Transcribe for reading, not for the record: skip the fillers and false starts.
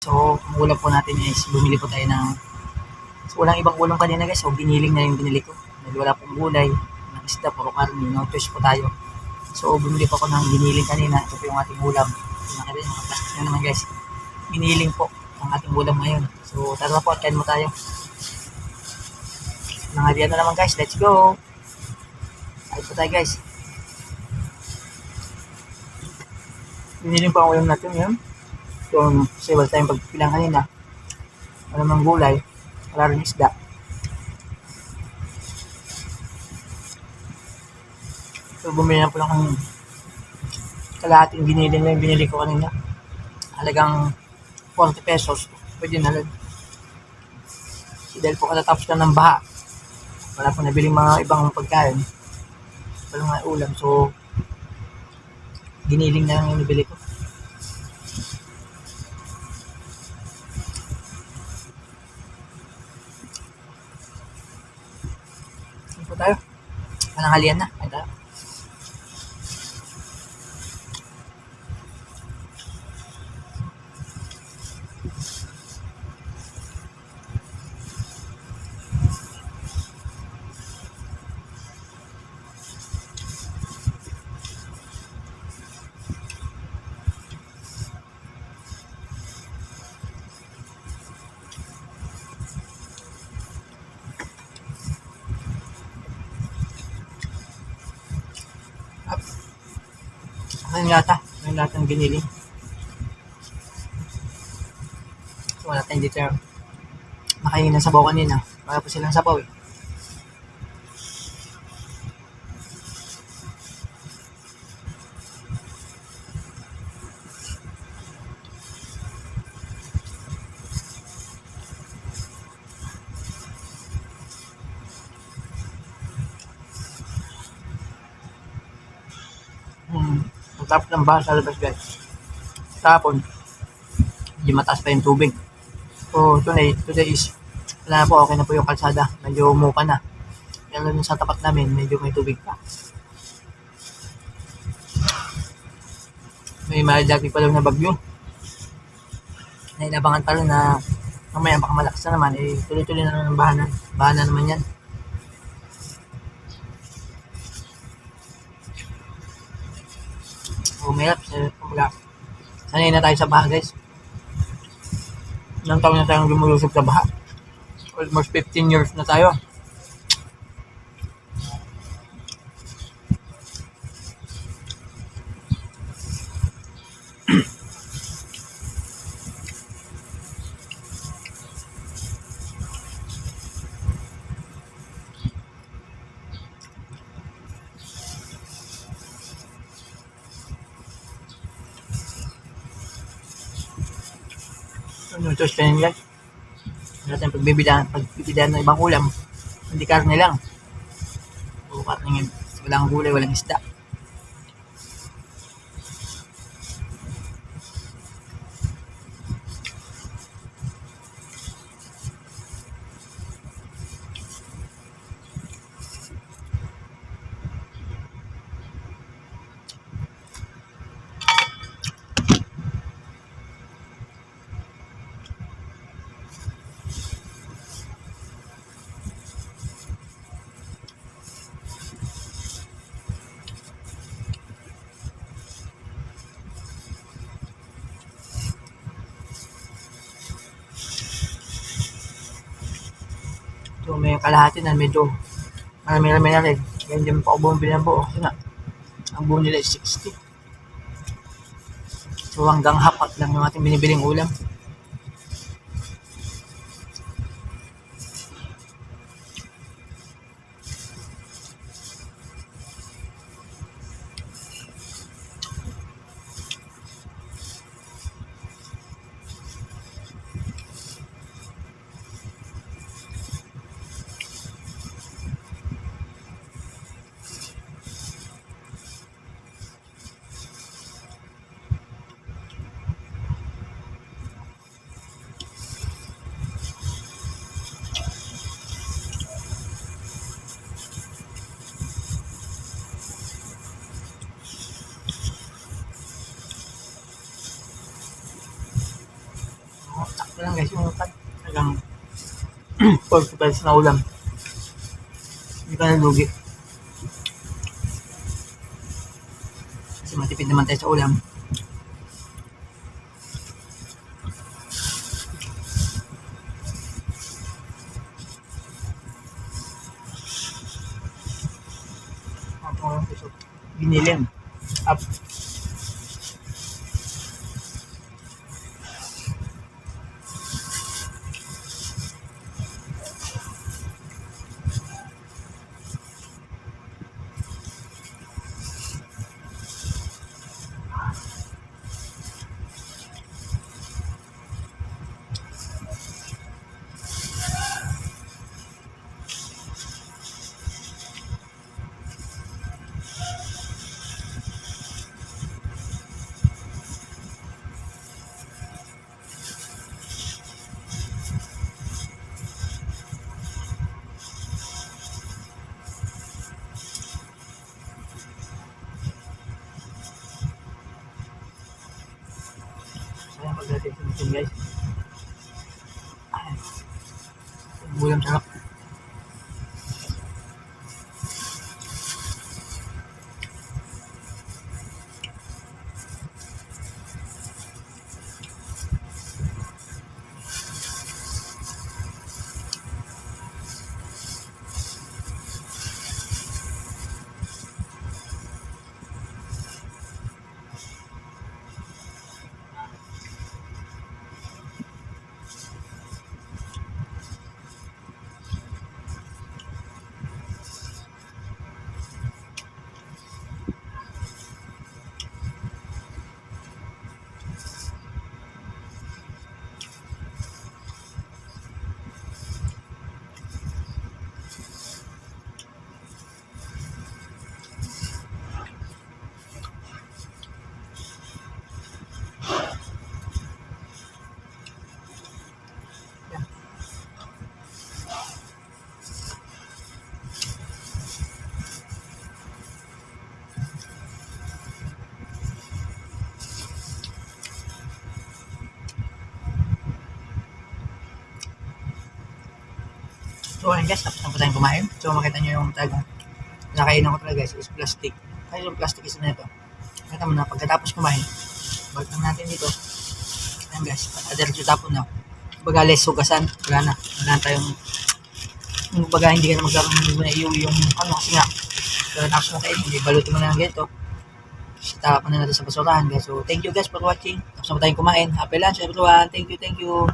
So, ang ulam po natin is bumili po tayo ng so, walang ibang ulam kanina guys. So, giniling na yung binili ko. Dahil wala pong gulay, ng isda, puro karne, no choice po tayo. So, bumili po ako ng giniling kanina. Ito po yung ating ulam. Nakita yung mga plastic na naman guys. Giniling po ang ating ulam ngayon. So, tara po at kain mo tayo. Nanghalian na naman guys. Let's go! Kain po tayo guys. Giniling po ang ulam natin yun. So, kasi wala tayong pagpilang kanina. Wala mang gulay. Wala rin isda. So, bumili na po lang ng kalahating giniling na yung binili ko kanina. Halagang 40 pesos. Pwede na lang. Dahil po katatapos na ng baha. Wala po nabiling mga ibang pagkain. Walang mga ulam. So, giniling na lang yung nabili ko. Ano po tayo? Pananghalian na. Ay tayo. Ayun yata. Ayun lahat ng giniling. So, wala tayong dito makaingin ng sabaw kanina. Wala po silang sabaw eh. Ang tapos ng baha sa labas guys. Tapon, hindi mataas pa yung tubig. So, today is, wala na po, okay na po yung kalsada. Medyo umupa na. Pero sa tapat namin, medyo may tubig pa. May malaki pa daw na bagyo. Nainabangan pa rin na mamaya baka malakas na naman. Eh, tuloy-tuloy na naman ng bahanan. Bahanan naman yan. Umayap. Sanay na tayo sa baha guys. Ilang taon na tayong lumulusog sa baha. Almost 15 years na tayo. Ano ito, Spain guys? Wala tayong pagbibidahan ng ibang ulam. Hindi karne lang. O karne, walang gulay, walang isda. So, may kalahati na medyo marami-rami na rin. Yan din pa ako bumili ng buo. Kasi nga, ang buo nila is 60. So, hanggang hapat lang yung ating binibiling ulam. Ito lang guys, yung talagang 40 pesos na ulam. Hindi ka nalugi. Kasi matipid naman tayo sa ulam. Giniling. Up. Sayang pagdating sa meeting guys. Yung ulam sarap. So ayun guys, tapos na po tayong kumain. So makita nyo yung talagang nakainan ko talaga guys is plastic. Kaya yung plastic is na ito. Makita mo na pagkatapos kumain, balik lang natin dito. Ayun guys, pagkadiretso tapon na. Baga less hugasan, wala na. Wala na tayong, yung baga hindi ka na magkakaroon yung ano kasi nga. So tapos na kain, hindi balutin mo na ng ganito. Sitapa na natin sa basurahan guys. So thank you guys for watching. Tapos na po tayong kumain. Happy lunch everyone. Thank you, thank you.